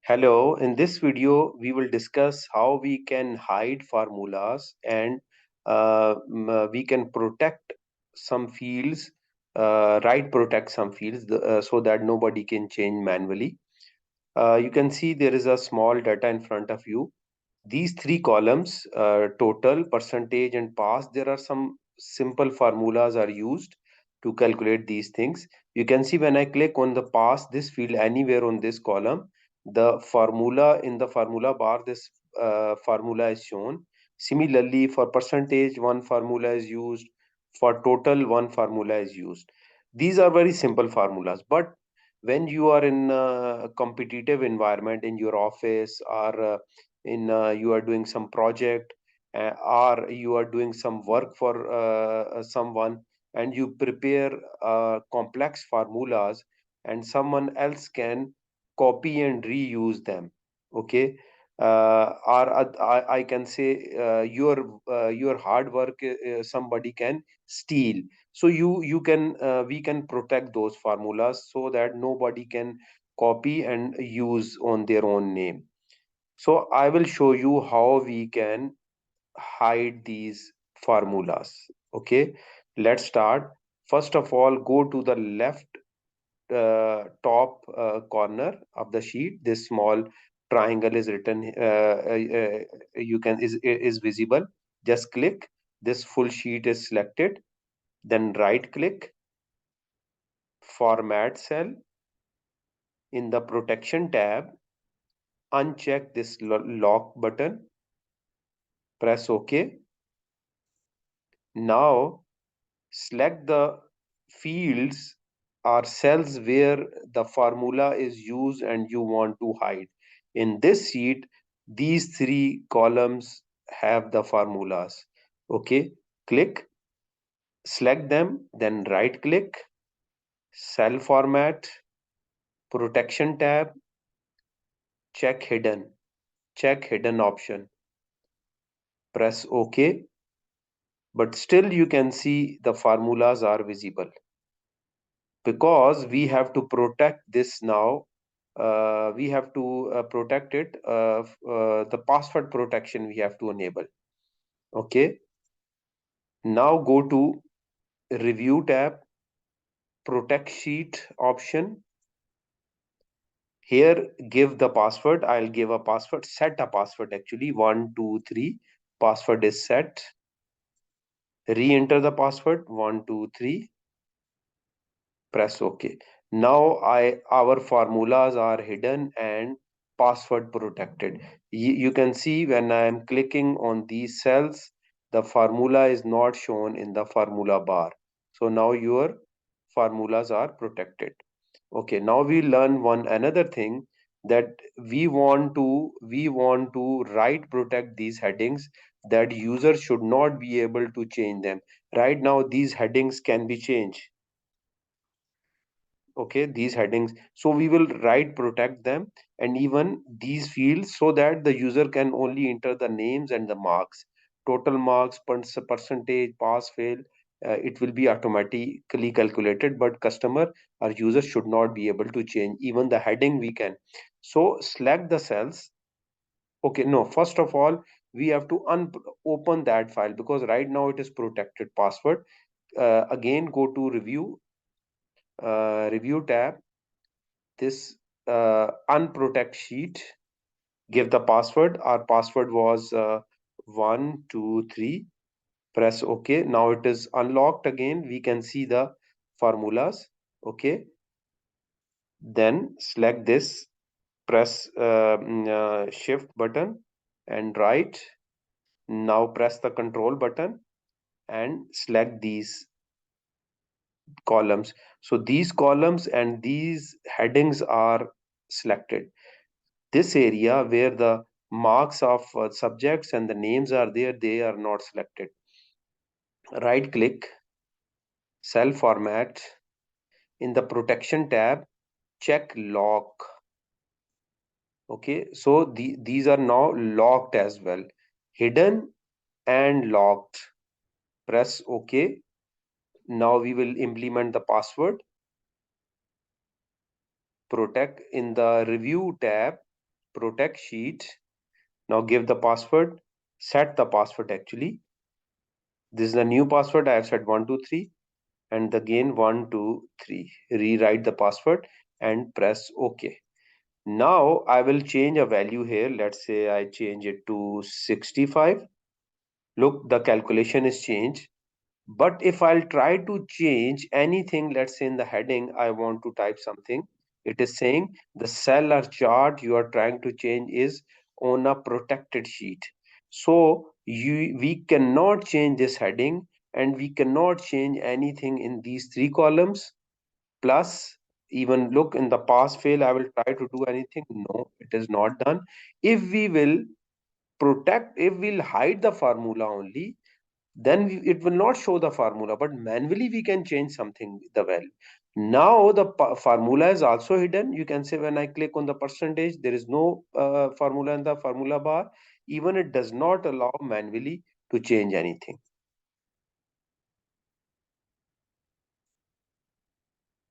Hello, in this video, we will discuss how we can hide formulas and we can protect some fields, protect some fields so that nobody can change manually. You can see there is a small data in front of you. These three columns, total, percentage, and pass, there are some simple formulas are used to calculate these things. You can see when I click on the pass, this field anywhere on this column, the formula in the formula bar, this formula is shown. Similarly, for percentage, one formula is used. For total, one formula is used. These are very simple formulas, but when you are in a competitive environment in your office or in you are doing some project or you are doing some work for someone and you prepare complex formulas and someone else can copy and reuse them, okay. I can say your hard work somebody can steal, so you can we can protect those formulas so that nobody can copy and use on their own name. So I will show you how we can hide these formulas. Okay, let's start. First of all, go to the left top corner of the sheet. This small triangle is written. You can is visible. Just click. This full sheet is selected. Then right click, format cell. In the protection tab, uncheck this lock button. Press OK. Now select the fields or cells where the formula is used and you want to hide. In this sheet, these three columns have the formulas. Okay, click, select them, then right click, cell format, protection tab, check hidden option, press OK. But still you can see the formulas are visible because we have to protect this now. We have to protect it. The password protection we have to enable. Okay. Now go to review tab, protect sheet option. Here, give the password. I'll give a password. Set a password actually. 123. Password is set. Re-enter the password. 123. Press OK. Now our formulas are hidden and password protected. You can see when I am clicking on these cells, the formula is not shown in the formula bar. So now your formulas are protected. Okay, now we learn one another thing that we want to write protect these headings that user should not be able to change them. Right now these headings can be changed, okay, these headings, so we will write protect them and even these fields so that the user can only enter the names and the marks, total marks, percentage, pass fail. It will be automatically calculated, but customer or user should not be able to change even the heading we can. So select the cells. Okay, no, first of all we have to open that file because right now it is protected password. Again go to review tab, this unprotect sheet, give the password. Our password was 123. Press OK. Now it is unlocked again. We can see the formulas. Okay. Then select this, press shift button and right. Now press the control button and select these columns. So these columns and these headings are selected. This area where the marks of subjects and the names are there, they are not selected. Right click, cell format. In the protection tab, check lock. Okay, so these are now locked as well, hidden and locked. Press OK. Now we will implement the password. Protect in the review tab, protect sheet. Now give the password, set the password actually. This is the new password. I have said 123 and again 123. Rewrite the password and press OK. Now I will change a value here. Let's say I change it to 65. Look, the calculation is changed. But if I'll try to change anything, let's say in the heading, I want to type something. It is saying the cell or chart you are trying to change is on a protected sheet. So we cannot change this heading and we cannot change anything in these three columns. Plus, even look in the pass fail, I will try to do anything. No, it is not done. If we will if we'll hide the formula only, then it will not show the formula, but manually we can change something the value. Now the formula is also hidden. You can say when I click on the percentage, there is no formula in the formula bar. Even it does not allow manually to change anything.